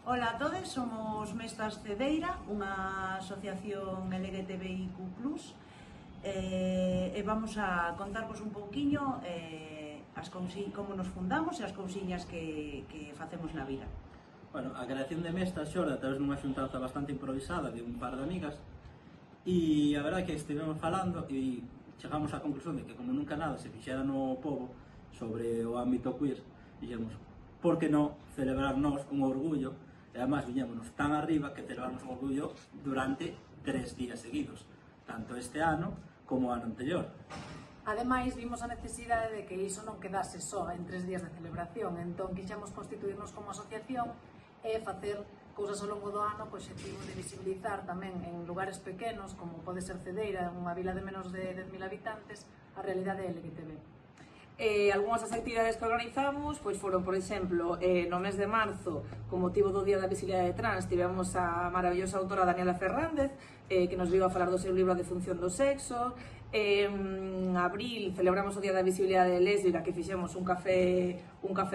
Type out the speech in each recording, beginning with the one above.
Ola a todos, somos Mestas Cedeira, unha asociación LGTBIQ+, e vamos a contarvos un pouquiño como nos fundamos e as cousiñas que facemos na vida. Bueno, a creación de Mestas xorde a través dunha xuntanza bastante improvisada de un par de amigas, e a verdade que estivemos falando e chegamos á conclusión de que como nunca nada se fixera no pobo sobre o ámbito queer, dixemos, por que non celebrarnos un orgullo, e además viñémonos tan arriba que celebramos un orgullo durante 3 días seguidos, tanto este ano como o ano anterior. Ademais, vimos a necesidade de que iso non quedase só en 3 días de celebración, entón quixemos constituirnos como asociación e facer cousas ao longo do ano co obxectivo de visibilizar tamén en lugares pequenos, como pode ser Cedeira, unha vila de menos de 10.000 habitantes, a realidade LGTB. Algúnas das actividades que organizamos foron, por exemplo, no mes de marzo, con motivo do Día da Visibilidade Trans, tivemos a maravillosa autora Daniela Fernández, que nos viu a falar do seu libro A Defunción do Sexo. En abril celebramos o Día da Visibilidade Lésbica, que fixemos un café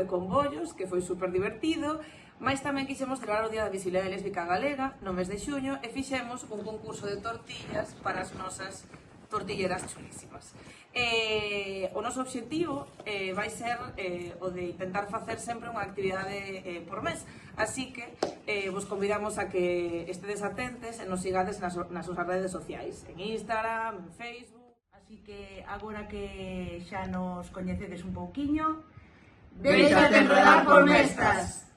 con bollos, que foi super divertido. Mais tamén quixemos celebrar o Día da Visibilidade Lésbica Galega no mes de xuño e fixemos un concurso de tortillas para as nosas tortilleras chulísimas. O noso obxectivo vai ser o de intentar facer sempre unha actividade por mes, así que vos convidamos a que estedes atentes e nos sigades nas súas redes sociais, en Instagram, en Facebook. Así que agora que xa nos coñecedes un pouquiño, Déixate enredar por Mestas!